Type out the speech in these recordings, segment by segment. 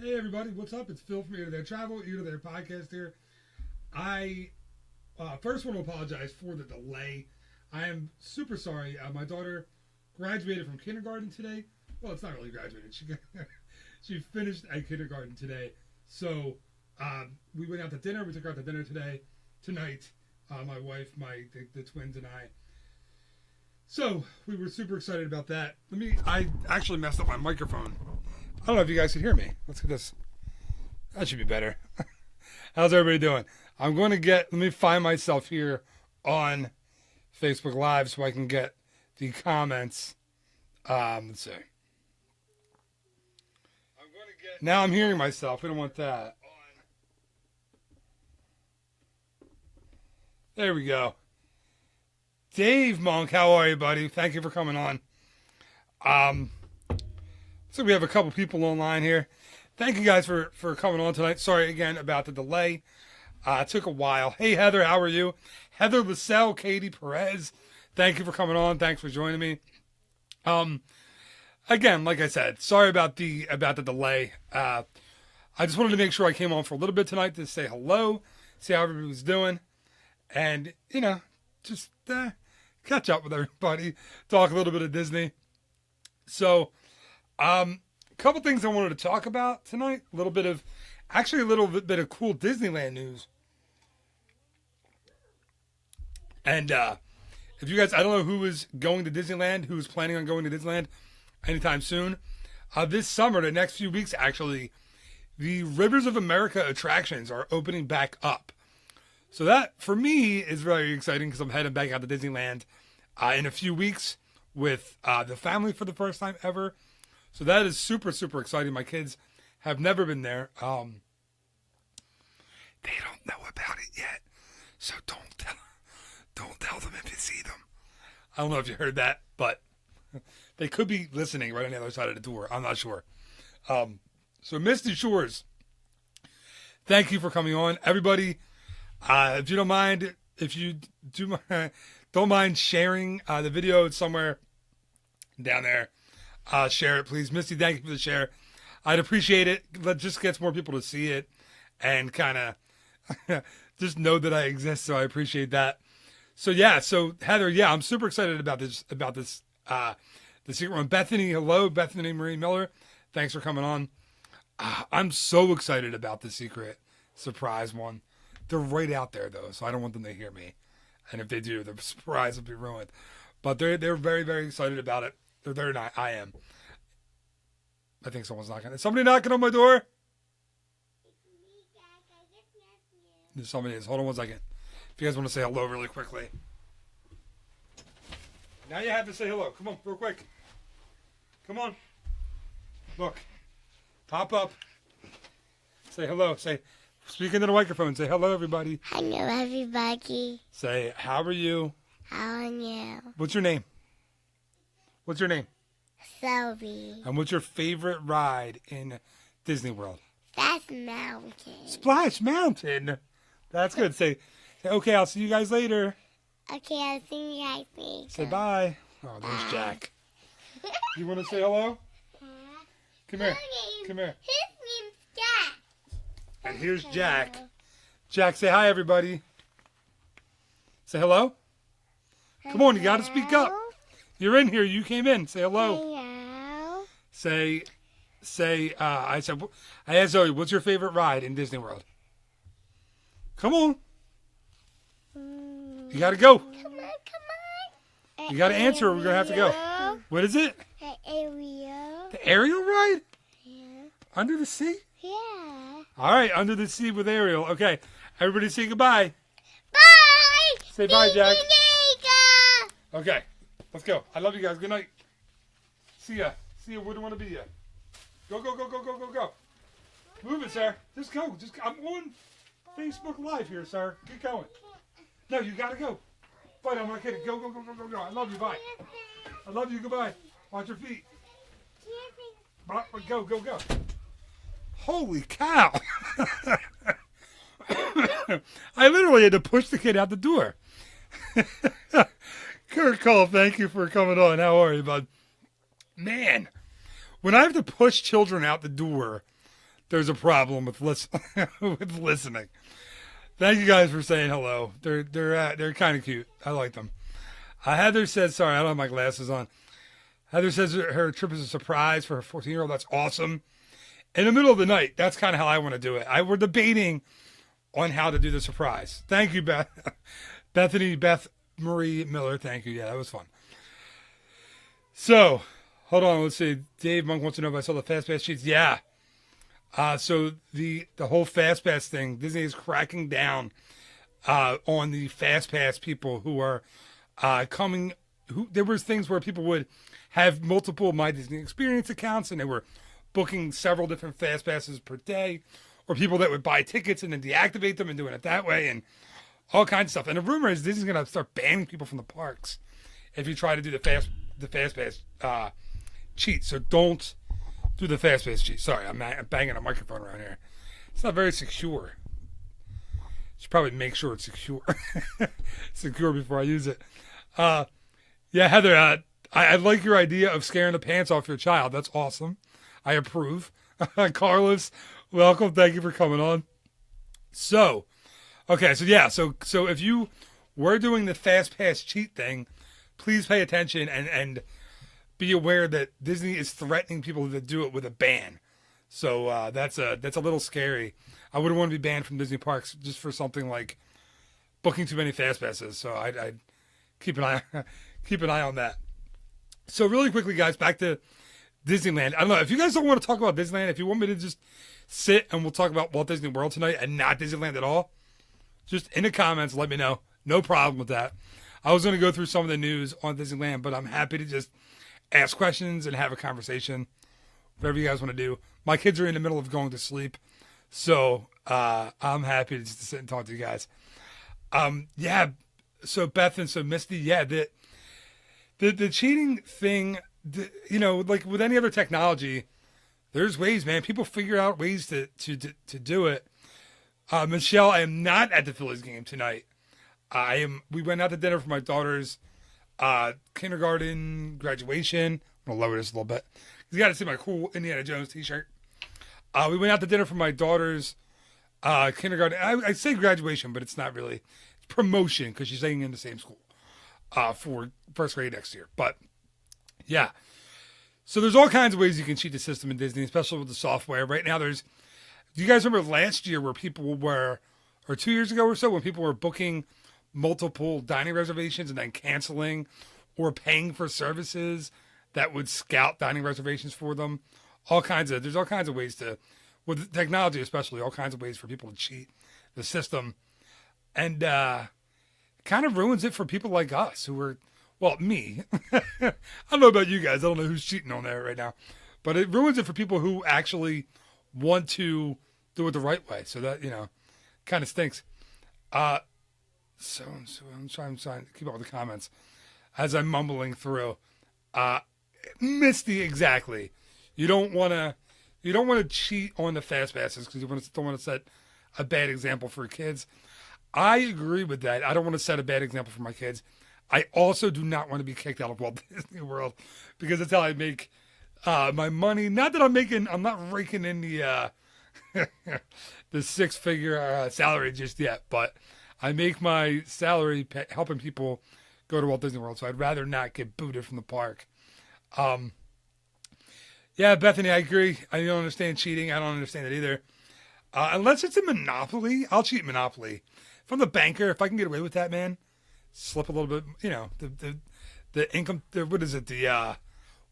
Hey everybody, what's up? It's Phil from Ear to Their Travel, Ear to Their Podcast here. I first want to apologize for the delay. I am super sorry. My daughter graduated from kindergarten today. Well, it's not really graduated. She finished at kindergarten today. So we went out to dinner. We took her out to dinner tonight. My wife, the twins, and I. So we were super excited about that. I actually messed up my microphone. I don't know if you guys can hear me. Let's get this. That should be better. How's everybody doing? Let me find myself here on Facebook Live so I can get the comments. Let's see. Now I'm hearing myself. We don't want that. There we go. Dave Monk, how are you, buddy? Thank you for coming on. So we have a couple people online here. Thank you guys for coming on tonight. Sorry again about the delay. It took a while. Hey, Heather, how are you? Heather Lassell, Katie Perez, thank you for coming on. Thanks for joining me. Again, like I said, sorry about the delay. I just wanted to make sure I came on for a little bit tonight to say hello, see how everybody was doing, and, just catch up with everybody, talk a little bit of Disney. So, a couple things I wanted to talk about tonight. A little bit of cool Disneyland news. And if you guys, I don't know who is going to Disneyland, who's planning on going to Disneyland anytime soon. This summer, the next few weeks, actually, the Rivers of America attractions are opening back up. So that, for me, is very exciting because I'm heading back out to Disneyland in a few weeks with the family for the first time ever. So that is super, super exciting. My kids have never been there. They don't know about it yet. So don't tell them if you see them. I don't know if you heard that, but they could be listening right on the other side of the door. I'm not sure. So Misty Shores, thank you for coming on. Everybody, if you don't mind, don't mind sharing the video somewhere down there. Share it, please. Misty, thank you for the share. I'd appreciate it. Let just gets more people to see it and kind of just know that I exist. So I appreciate that. So yeah, Heather, yeah, I'm super excited about this, the secret one. Bethany, hello. Bethany Marie Miller, thanks for coming on. I'm so excited about the secret surprise one. They're right out there though, so I don't want them to hear me. And if they do, the surprise will be ruined. But they're very, very excited about it. They're not. I am. I think someone's knocking. Is somebody knocking on my door? Somebody is. Hold on one second. If you guys want to say hello really quickly. Now you have to say hello. Come on, real quick. Come on. Look. Pop up. Say hello. Speak into the microphone. Say hello, everybody. Hello, everybody. Say, how are you? How are you? What's your name? What's your name? Sylvie. And what's your favorite ride in Disney World? Splash Mountain. Splash Mountain. That's good. Say, okay, I'll see you guys later. Okay, I'll see you guys later. Say bye. Oh, there's Jack. You want to say hello? Come here. Come here. His name's Jack. And here's Jack. Jack, say hi, everybody. Say hello. Come on, you got to speak up. You're in here. You came in. Say hello. Hello. Say, I asked Zoe, what's your favorite ride in Disney World? Come on. You got to go. Come on. You got to answer or we're going to have to go. What is it? Ariel. The Ariel ride? Yeah. Under the sea? Yeah. All right, Under the Sea with Ariel. Okay, everybody say goodbye. Bye. Say bye, Jack. Ding-a-ding-a. Okay, let's go. I love you guys. Good night. See ya. Where do you want to be ya? Go. Move it, sir. Just go. I'm on Facebook Live here, sir. Get going. No, you got to go. Bye, I'm not kidding. Go. I love you. Bye. I love you. Goodbye. Watch your feet. Bye. Go. Holy cow. I literally had to push the kid out the door. Kurt Cole, thank you for coming on. How are you, bud? Man, when I have to push children out the door, there's a problem with with listening. Thank you guys for saying hello. They're kind of cute. I like them. Heather says, sorry, I don't have my glasses on. Heather says her trip is a surprise for her 14-year-old. That's awesome. In the middle of the night, that's kind of how I want to do it. We're debating on how to do the surprise. Thank you, Beth Marie Miller. Thank you. Yeah, that was fun. So, hold on. Let's see. Dave Monk wants to know if I saw the Fast Pass sheets. Yeah. So the whole Fast Pass thing, Disney is cracking down on the Fast Pass people who are coming. There was things where people would have multiple My Disney Experience accounts, and they were booking several different Fast Passes per day, or people that would buy tickets and then deactivate them and doing it that way, and all kinds of stuff. And the rumor is Disney's going to start banning people from the parks if you try to do the Fast Pass cheat. So don't do the Fast Pass cheat. Sorry, I'm banging a microphone around here. It's not very secure. Should probably make sure it's secure. Secure before I use it. Yeah, Heather, I like your idea of scaring the pants off your child. That's awesome. I approve. Carlos, welcome. Thank you for coming on. So, okay, so if you were doing the Fast Pass cheat thing, please pay attention and be aware that Disney is threatening people to do it with a ban. So that's a little scary. I wouldn't want to be banned from Disney parks just for something like booking too many Fast Passes. So I'd keep an eye on that. So really quickly, guys, back to Disneyland. I don't know if you guys don't want to talk about Disneyland. If you want me to just sit and we'll talk about Walt Disney World tonight and not Disneyland at all, just in the comments, let me know. No problem with that. I was going to go through some of the news on Disneyland, but I'm happy to just ask questions and have a conversation. Whatever you guys want to do. My kids are in the middle of going to sleep, so I'm happy to just sit and talk to you guys. Yeah. So Beth and so Misty, yeah, the cheating thing, like with any other technology, there's ways, man. People figure out ways to do it. Michelle, I am not at the Phillies game tonight. We went out to dinner for my daughter's kindergarten graduation. I'm gonna lower this a little bit. You got to see my cool Indiana Jones t-shirt. We went out to dinner for my daughter's kindergarten. I say graduation, but it's not really. It's promotion because she's staying in the same school for first grade next year. But yeah, so there's all kinds of ways you can cheat the system in Disney, especially with the software. Right now, do you guys remember last year where people were, or 2 years ago or so, when people were booking multiple dining reservations and then canceling or paying for services that would scout dining reservations for them? There's all kinds of ways with technology especially, all kinds of ways for people to cheat the system. And kind of ruins it for people like us who are, well, me. I don't know about you guys. I don't know who's cheating on there right now. But it ruins it for people who actually want to do it the right way. So that, kind of stinks. So I'm trying to keep up with the comments as I'm mumbling through. Misty, exactly. You don't want to cheat on the Fast Passes because you don't want to set a bad example for kids. I agree with that. I don't want to set a bad example for my kids. I also do not want to be kicked out of Walt Disney World because that's how I make my money. Not that I'm not raking in the the six-figure salary just yet, but I make my salary helping people go to Walt Disney World, so I'd rather not get booted from the park. Yeah, Bethany, I agree. I don't understand cheating. I don't understand it either. Unless it's a Monopoly, I'll cheat Monopoly. If I'm the banker, if I can get away with that, man, slip a little bit, the income, what is it?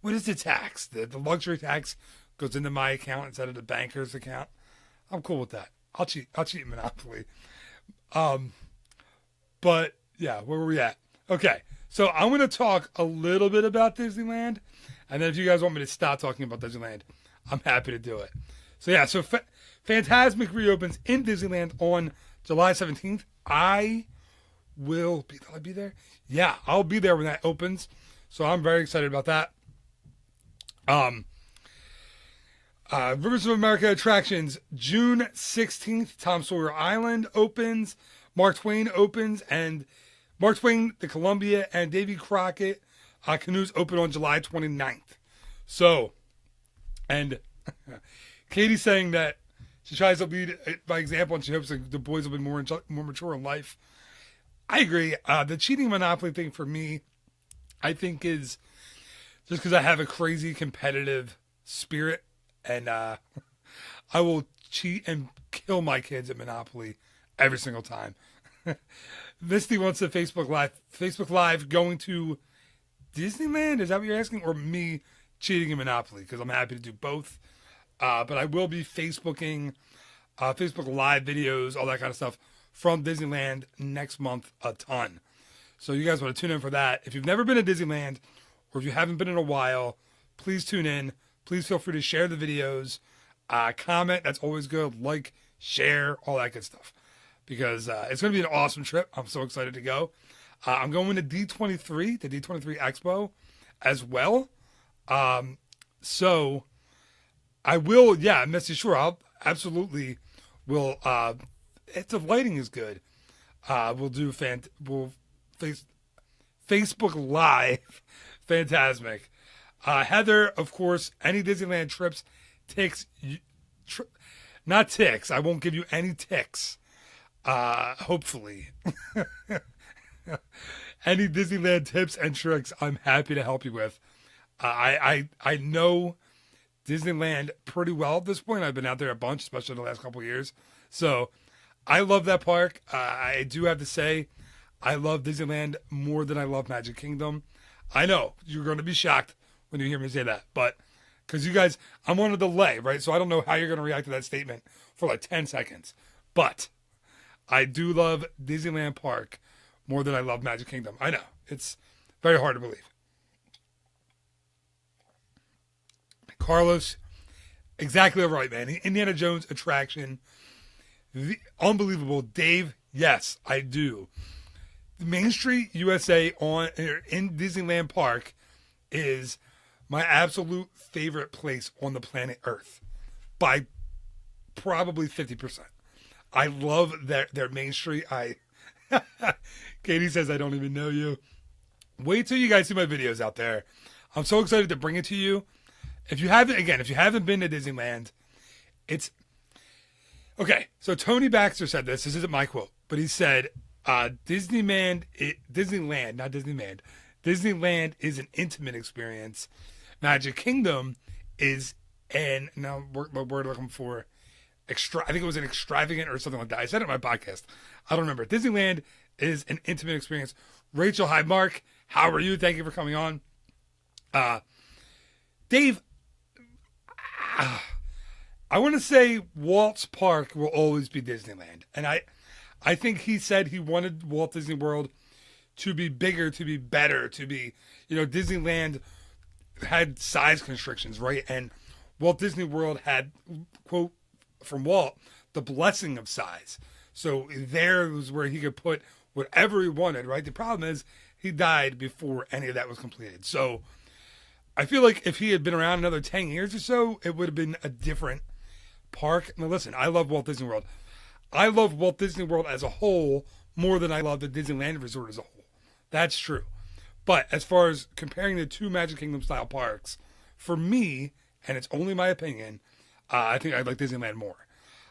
What is the tax? The luxury tax goes into my account instead of the banker's account. I'm cool with that. I'll cheat Monopoly. But yeah, where were we at? Okay. So I'm going to talk a little bit about Disneyland. And then if you guys want me to stop talking about Disneyland, I'm happy to do it. So yeah, so Fantasmic reopens in Disneyland on July 17th. Will I be there? Yeah, I'll be there when that opens. So I'm very excited about that. Rivers of America attractions, June 16th, Tom Sawyer Island opens. Mark Twain opens, and Mark Twain, the Columbia, and Davy Crockett canoes open on July 29th. So, and Katie's saying that She tries to lead by example, and she hopes that the boys will be more mature in life. I agree. The cheating Monopoly thing for me, I think, is just because I have a crazy competitive spirit, and I will cheat and kill my kids at Monopoly every single time. Misty wants a Facebook Live. Facebook Live going to Disneyland? Is that what you're asking? Or me cheating in Monopoly? Because I'm happy to do both. But I will be Facebooking, Facebook Live videos, all that kind of stuff from Disneyland next month a ton. So you guys want to tune in for that. If you've never been to Disneyland, or if you haven't been in a while, please tune in. Please feel free to share the videos, comment. That's always good. Like, share, all that good stuff. Because it's going to be an awesome trip. I'm so excited to go. I'm going to D23, the D23 Expo as well. So I will, yeah, Missy, sure, I'll absolutely will, if the lighting is good, we'll do, Facebook Live Fantasmic. Heather, of course, any Disneyland trips, not ticks. I won't give you any ticks. Hopefully. Any Disneyland tips and tricks, I'm happy to help you with. I know Disneyland pretty well at this point. I've been out there a bunch, especially in the last couple of years. So I love that park. I do have to say, I love Disneyland more than I love Magic Kingdom. I know you're going to be shocked when you hear me say that, but because you guys, I'm on a delay, right? So I don't know how you're going to react to that statement for like 10 seconds. But I do love Disneyland Park more than I love Magic Kingdom. I know. It's very hard to believe. Carlos, exactly right, man. The Indiana Jones attraction, unbelievable. Dave, yes, I do. The Main Street USA in Disneyland Park is my absolute favorite place on the planet Earth by probably 50%. I love their Main Street. Katie says, I don't even know you. Wait till you guys see my videos out there. I'm so excited to bring it to you. If you haven't been to Disneyland, it's okay. So Tony Baxter said this. This isn't my quote, but he said, Disneyland is an intimate experience. Magic Kingdom is the word I'm looking for. I think it was an extravagant or something like that. I said it in my podcast. I don't remember. Disneyland is an intimate experience. Rachel, hi, Mark. How are you? Thank you for coming on. Dave, I want to say Walt's Park will always be Disneyland. And I think he said he wanted Walt Disney World to be bigger, to be better, to be, Disneyland had size constrictions, right? And Walt Disney World had, quote, from Walt, the blessing of size. So there was where he could put whatever he wanted, right? The problem is he died before any of that was completed. So I feel like if he had been around another 10 years or so, it would have been a different park. Now listen, I love Walt Disney World. I love Walt Disney World as a whole more than I love the Disneyland Resort as a whole. That's true. But as far as comparing the two Magic Kingdom style parks, for me, and it's only my opinion, I think I like Disneyland more.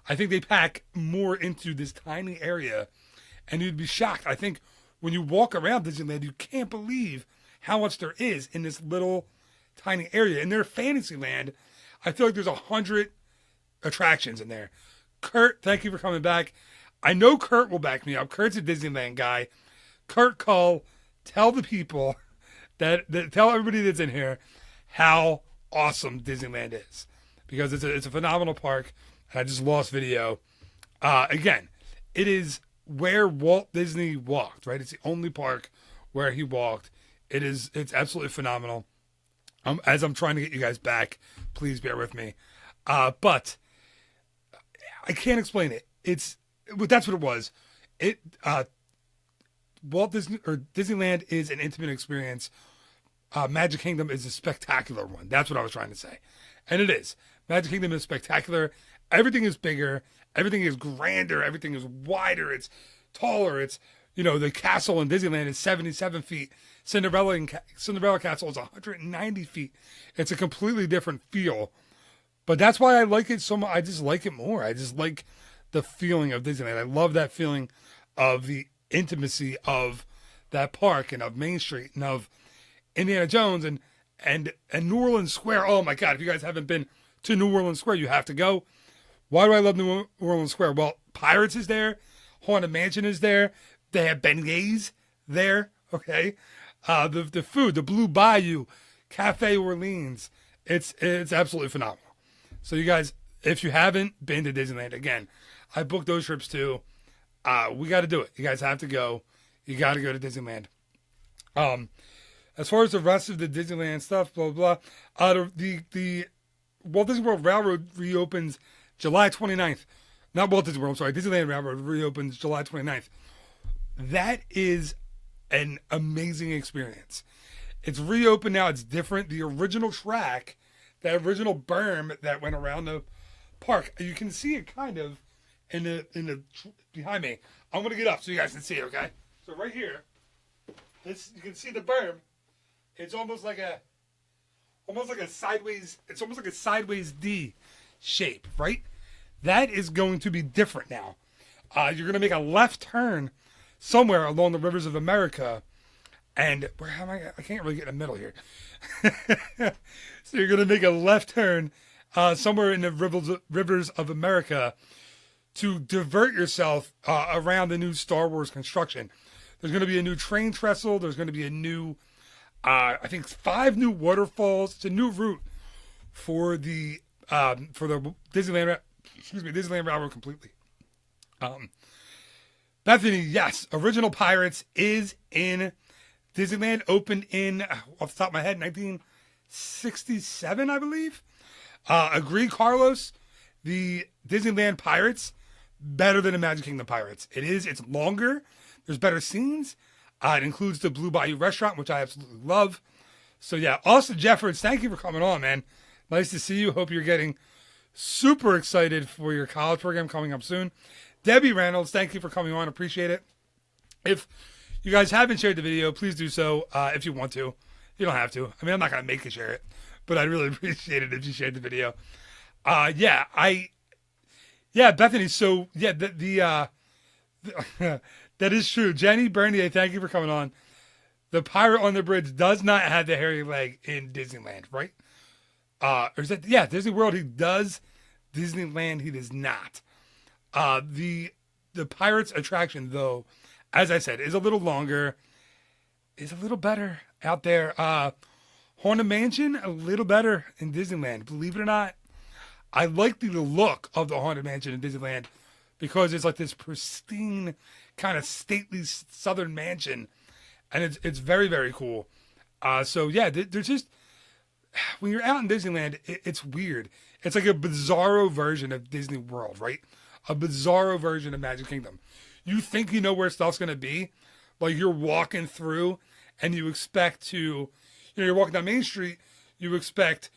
I think they pack more into this tiny area, and you'd be shocked. I think when you walk around Disneyland, you can't believe how much there is in this little tiny area. In their Fantasyland, I feel like there's 100 attractions in there. Kurt, thank you for coming back. I know Kurt will back me up. Kurt's a Disneyland guy. Kurt Cull, tell the people tell everybody that's in here how awesome Disneyland is, because it's a phenomenal park. And I just lost video. Again, it is where Walt Disney walked, right? It's the only park where he walked. It's absolutely phenomenal. As I'm trying to get you guys back, please bear with me. But I can't explain it. That's what it was. Walt Disney or Disneyland is an intimate experience. Magic Kingdom is a spectacular one. That's what I was trying to say. And it is. Magic Kingdom is spectacular. Everything is bigger. Everything is grander. Everything is wider. It's taller. It's, the castle in Disneyland is 77 feet. Cinderella Castle is 190 feet. It's a completely different feel. But that's why I like it so much. I just like it more. I just like the feeling of Disneyland. I love that feeling of the intimacy of that park and of Main Street and of Indiana Jones and New Orleans Square. Oh my God! If you guys haven't been to New Orleans Square, you have to go. Why do I love New Orleans Square? Well, Pirates is there, Haunted Mansion is there. They have beignets there. Okay, the food, the Blue Bayou, Cafe Orleans. It's absolutely phenomenal. So you guys, if you haven't been to Disneyland, again, I booked those trips too. We got to do it. You guys have to go. You got to go to Disneyland. As far as the rest of the Disneyland stuff, blah, blah, blah, the Walt Disney World Railroad reopens July 29th. Not Walt Disney World, I'm sorry. Disneyland Railroad reopens July 29th. That is an amazing experience. It's reopened now. It's different. The original track, that original berm that went around the park, you can see it kind of in the behind me. I'm gonna get up so you guys can see it. Okay. So right here, this you can see the berm. It's almost like a sideways. It's almost like a sideways D shape, right? That is going to be different now. You're gonna make a left turn somewhere along the rivers of America. And where am I? I can't really get in the middle here. So you're going to make a left turn somewhere in the rivers of America to divert yourself around the new Star Wars construction. There's going to be a new train trestle. There's going to be a new, I think, 5 new waterfalls. It's a new route for the Disneyland. Disneyland Railroad completely. Bethany, yes, Original Pirates is in Disneyland. Opened in, off the top of my head, 1967, I believe. Agree, Carlos. The Disneyland Pirates, better than the Magic Kingdom Pirates. It's longer. There's better scenes. It includes the Blue Bayou restaurant, which I absolutely love. So yeah, Austin Jeffords, thank you for coming on, man. Nice to see you. Hope you're getting super excited for your college program coming up soon. Debbie Reynolds, thank you for coming on. Appreciate it. If you guys haven't shared the video, please do so if you want to. You don't have to. I mean, I'm not going to make you share it, but I'd really appreciate it if you shared the video. Bethany, so, yeah, that is true. Jenny Bernier, thank you for coming on. The pirate on the bridge does not have the hairy leg in Disneyland, right? Or is that, yeah, Disney World, he does. Disneyland, he does not. The Pirates attraction, though, as I said, is a little longer, is a little better out there. Haunted Mansion, a little better in Disneyland. Believe it or not, I like the look of the Haunted Mansion in Disneyland because it's like this pristine, kind of stately southern mansion, and it's very, very cool. So yeah, there's just, when you're out in Disneyland, it's weird. It's like a bizarro version of Disney World, right? A bizarro version of Magic Kingdom. You think you know where stuff's going to be. Like you're walking through and you expect to, you're walking down Main Street, you expect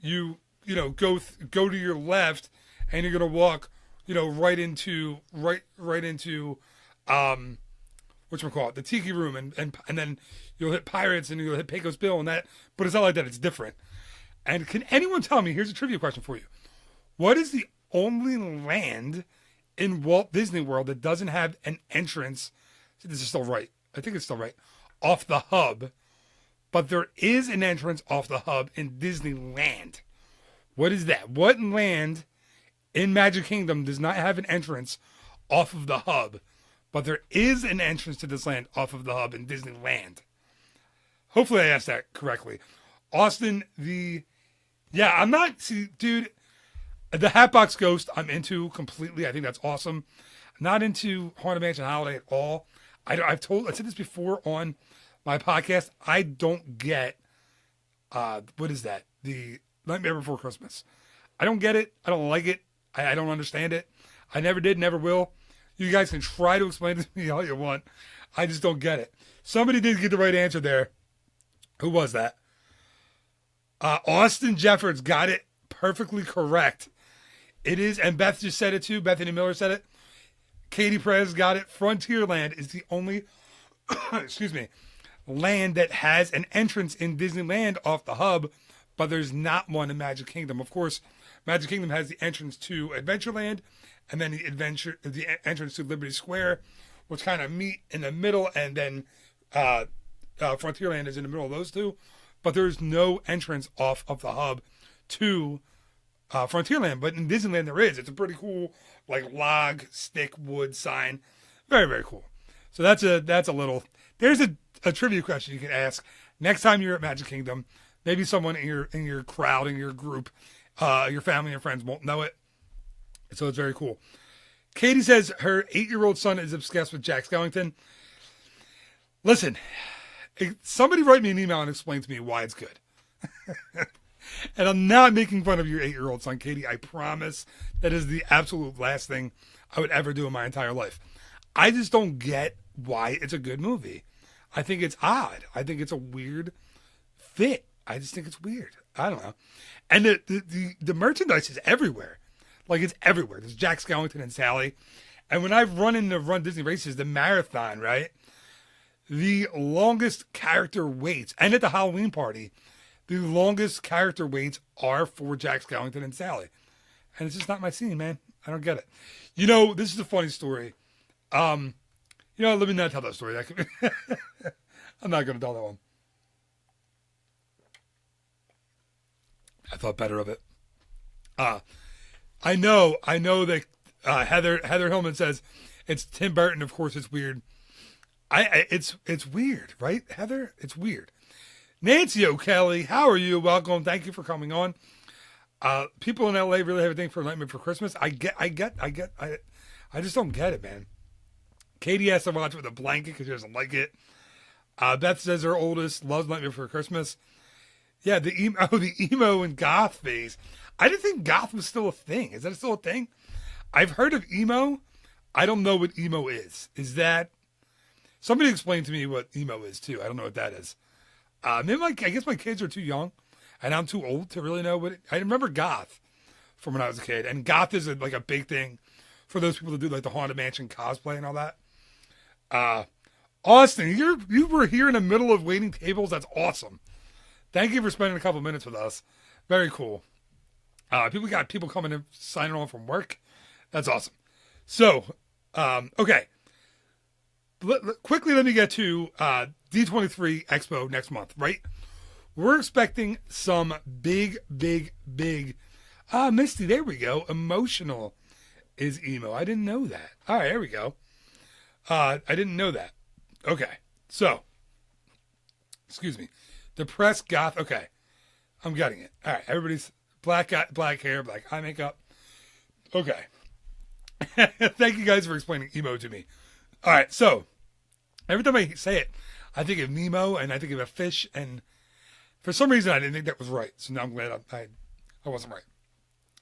go to your left and you're going to walk, right into, whatchamacallit, the Tiki Room and then you'll hit Pirates and you'll hit Pecos Bill and that, but it's not like that. It's different. And can anyone tell me, here's a trivia question for you. What is the only land in Walt Disney World that doesn't have an entrance? See, this is still right. I think it's still right. Off the hub. But there is an entrance off the hub in Disneyland. What is that? What land in Magic Kingdom does not have an entrance off of the hub? But there is an entrance to this land off of the hub in Disneyland. Hopefully I asked that correctly. Austin, I'm not, see, dude, the Hatbox Ghost I'm into completely. I think that's awesome. I'm not into Haunted Mansion Holiday at all. I said this before on my podcast. I don't get, what is that? The Nightmare Before Christmas. I don't get it. I don't like it. I don't understand it. I never did, never will. You guys can try to explain it to me all you want. I just don't get it. Somebody did get the right answer there. Who was that? Austin Jeffords got it perfectly correct. It is, and Beth just said it too. Bethany Miller said it. Katie Perez got it. Frontierland is the only, land that has an entrance in Disneyland off the hub, but there's not one in Magic Kingdom. Of course, Magic Kingdom has the entrance to Adventureland, and then the entrance to Liberty Square, which kind of meet in the middle, and then Frontierland is in the middle of those two. But there's no entrance off of the hub to Frontierland. But in Disneyland there is. It's a pretty cool, like, log, stick, wood sign. Very, very cool. So that's a little. There's a trivia question you can ask next time you're at Magic Kingdom. Maybe someone in your crowd, in your group, your family and friends won't know it. So it's very cool. Katie says her 8-year-old son is obsessed with Jack Skellington. Listen, somebody write me an email and explain to me why it's good. And I'm not making fun of your 8-year-old son, Katie. I promise that is the absolute last thing I would ever do in my entire life. I just don't get why it's a good movie. I think it's odd. I think it's a weird fit. I just think it's weird. I don't know. And the merchandise is everywhere. Like, it's everywhere. There's Jack Skellington and Sally. And when I've run Disney races, the marathon, right? The longest character waits, and at the Halloween party, the longest character waits are for Jack Skellington and Sally. And it's just not my scene, man. I don't get it. You know, this is a funny story. Let me not tell that story. I'm not going to tell that one. I thought better of it. I know that Heather Hillman says it's Tim Burton. Of course, it's weird. It's weird, right, Heather? It's weird. Nancy O'Kelly, how are you? Welcome. Thank you for coming on. People in LA really have a thing for Nightmare Before Christmas. I just don't get it, man. Katie has to watch it with a blanket because she doesn't like it. Beth says her oldest loves Nightmare Before Christmas. Yeah, the emo and goth phase. I didn't think goth was still a thing. Is that still a thing? I've heard of emo. I don't know what emo is. Is that... Somebody explain to me what emo is, too. I don't know what that is. I guess my kids are too young, and I'm too old to really know what it... I remember goth from when I was a kid, and goth is like a big thing for those people that do like the Haunted Mansion cosplay and all that. Austin, you were here in the middle of waiting tables. That's awesome. Thank you for spending a couple minutes with us. Very cool. We got people coming in, signing on from work. That's awesome. So, okay. Quickly, let me get to D23 Expo next month, right? We're expecting some big... Misty, there we go. Emotional is emo. I didn't know that. All right, there we go. I didn't know that. Okay, so, excuse me. Depressed goth. Okay, I'm getting it. All right, everybody's black hair, black eye makeup. Okay. Thank you guys for explaining emo to me. All right, so every time I say it, I think of Nemo and I think of a fish, and for some reason I didn't think that was right. So now I'm glad I wasn't right.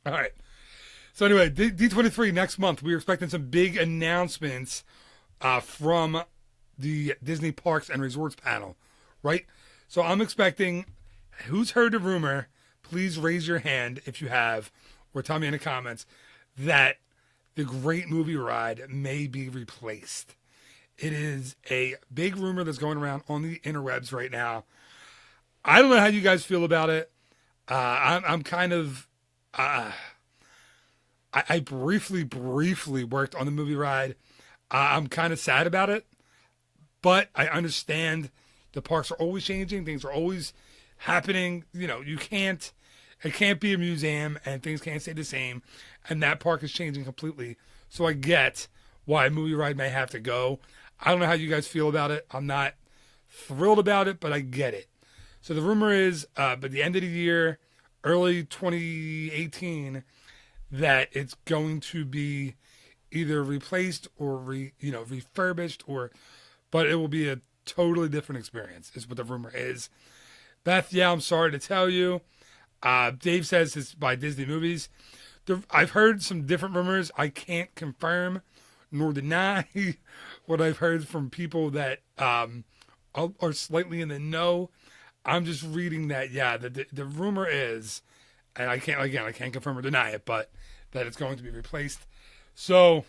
All right. So anyway, D23 next month, we're expecting some big announcements from the Disney Parks and Resorts panel, right? So I'm expecting, who's heard the rumor, please raise your hand if you have, or tell me in the comments, that the Great Movie Ride may be replaced. It is a big rumor that's going around on the interwebs right now. I don't know how you guys feel about it. I'm kind of... I briefly worked on the movie ride. I'm kind of sad about it, but I understand the parks are always changing. Things are always happening. You know, it can't be a museum and things can't stay the same. And that park is changing completely. So I get why a movie ride may have to go. I don't know how you guys feel about it. I'm not thrilled about it, but I get it. So the rumor is, by the end of the year, early 2018, that it's going to be either replaced or refurbished, but it will be a totally different experience, is what the rumor is. Beth, yeah, I'm sorry to tell you. Dave says it's by Disney Movies. I've heard some different rumors. I can't confirm nor deny what I've heard from people that are slightly in the know. I'm just reading that, yeah, the rumor is, and I can't confirm or deny it, but that it's going to be replaced. So,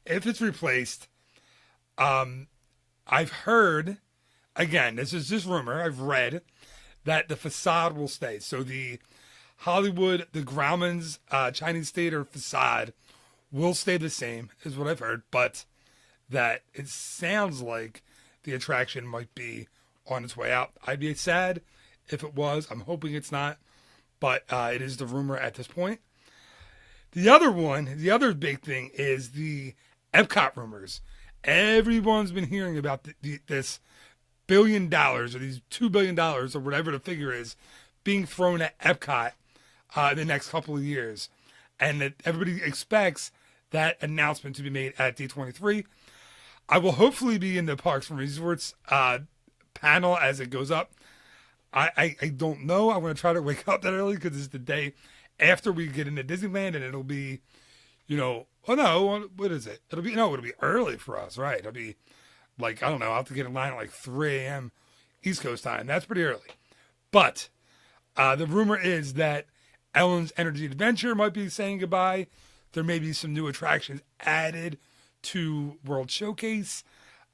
if it's replaced, I've heard, again, this is just rumor, I've read that the facade will stay. So the Hollywood, the Grauman's Chinese Theater facade will stay the same, is what I've heard, but that it sounds like the attraction might be on its way out. I'd be sad if it was. I'm hoping it's not, but it is the rumor at this point. The other big thing is the Epcot rumors. Everyone's been hearing about this $1 billion or these $2 billion or whatever the figure is being thrown at Epcot in the next couple of years. And that everybody expects that announcement to be made at D23. I will hopefully be in the Parks and Resorts panel as it goes up. I don't know. I'm going to try to wake up that early because it's the day after we get into Disneyland, and it'll be, what is it? It'll be early for us, right? It'll be like, I don't know, I'll have to get in line at like 3 a.m. East Coast time. That's pretty early. But the rumor is that Ellen's Energy Adventure might be saying goodbye. There may be some new attractions added to World Showcase.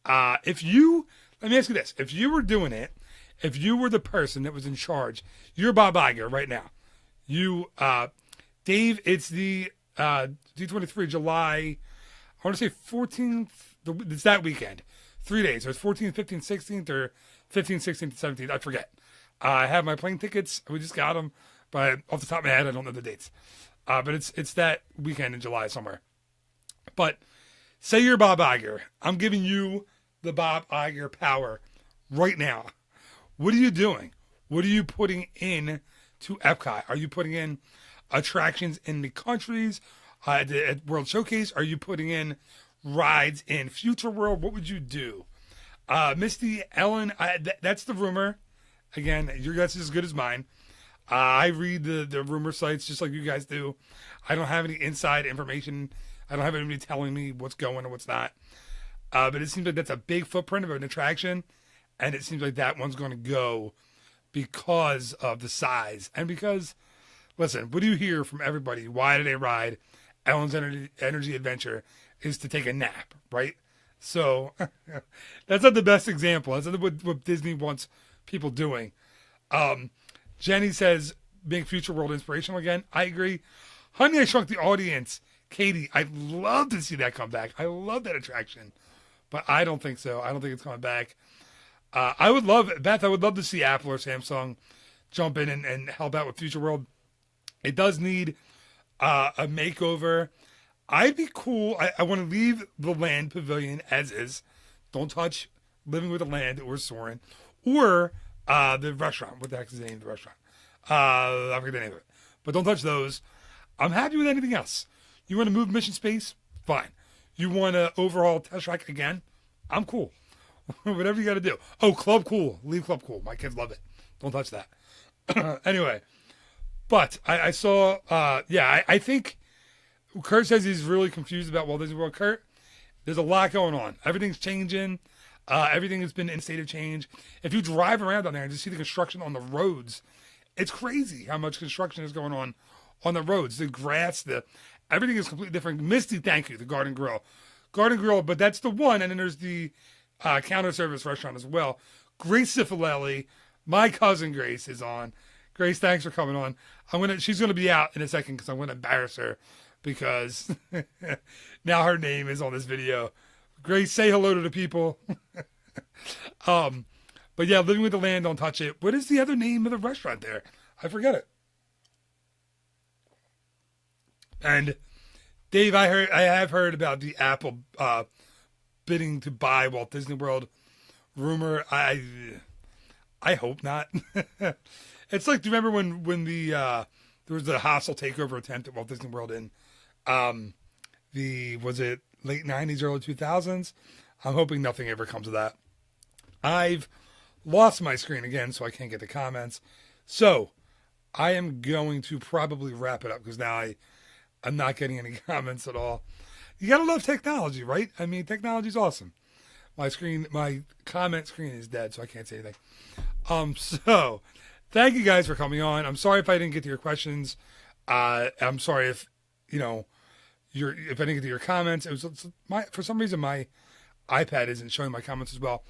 Let me ask you this. If you were doing it, if you were the person that was in charge, you're Bob Iger right now. Dave, it's the D23 July, I want to say 14th, it's that weekend. 3 days. So it's 14th, 15th, 16th, or 15th, 16th, 17th. I forget. I have my plane tickets. We just got them. But off the top of my head, I don't know the dates. But it's that weekend in July somewhere. But say you're Bob Iger. I'm giving you the Bob Iger power right now. What are you doing? What are you putting in to Epcot? Are you putting in attractions in the countries at World Showcase? Are you putting in rides in Future World? What would you do? Misty, Ellen, that's the rumor. Again, your guess is as good as mine. I read the rumor sites just like you guys do. I don't have any inside information. I don't have anybody telling me what's going and what's not. But it seems like that's a big footprint of an attraction. And it seems like that one's going to go because of the size. And because, listen, what do you hear from everybody? Why do they ride Ellen's Energy Adventure is to take a nap, right? So that's not the best example. That's not what Disney wants people doing. Jenny says, make Future World inspirational again. I agree. Honey, I Shrunk the Audience. Katie, I'd love to see that come back. I love that attraction. But I don't think so. I don't think it's coming back. Beth, I would love to see Apple or Samsung jump in and help out with Future World. It does need a makeover. I'd be cool. I want to leave the land pavilion as is. Don't touch Living with the Land or Soarin'. Or the restaurant. What the heck is the name of the restaurant? I forget the name of it. But don't touch those. I'm happy with anything else. You want to move Mission Space? Fine. You want to overhaul Test Track again? I'm cool. Whatever you got to do. Oh, Club Cool. Leave Club Cool. My kids love it. Don't touch that. Anyway. But I saw, I think Kurt says he's really confused about Walt Disney World. Kurt, there's a lot going on. Everything's changing. Everything has been in state of change. If you drive around down there and just see the construction on the roads, it's crazy how much construction is going on the roads. The grass, everything is completely different. Misty, thank you, the Garden Grill. Garden Grill, but that's the one. And then there's the counter service restaurant as well. Grace Cifalelli, my cousin Grace, is on. Grace, thanks for coming on. She's gonna be out in a second because I'm gonna embarrass her because now her name is on this video. Grace, say hello to the people. But yeah, Living with the Land, don't touch it. What is the other name of the restaurant there? I forget it. And Dave, I have heard about the Apple bidding to buy Walt Disney World. Rumor, I hope not. It's like, do you remember when there was the hostile takeover attempt at Walt Disney World in was it late 90s, early 2000s? I'm hoping nothing ever comes of that. I've lost my screen again, so I can't get the comments. So I am going to probably wrap it up because now I'm not getting any comments at all. You gotta love technology, right? I mean, technology's awesome. My comment screen is dead, so I can't say anything. So thank you guys for coming on. I'm sorry if I didn't get to your questions. I'm sorry if if I didn't get to your comments. For some reason my iPad isn't showing my comments as well.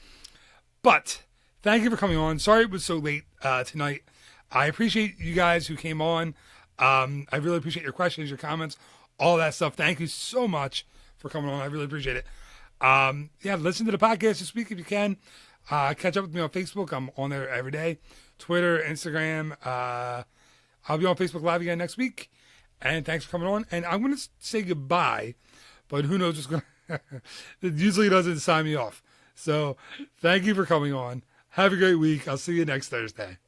But thank you for coming on. Sorry it was so late tonight. I appreciate you guys who came on. I really appreciate your questions, your comments, all that stuff. Thank you so much for coming on. I really appreciate it. Listen to the podcast this week if you can. Catch up with me on Facebook. I'm on there every day. Twitter, Instagram. I'll be on Facebook Live again next week. And thanks for coming on. And I'm going to say goodbye, but who knows what's going to... It usually doesn't sign me off. So thank you for coming on. Have a great week. I'll see you next Thursday.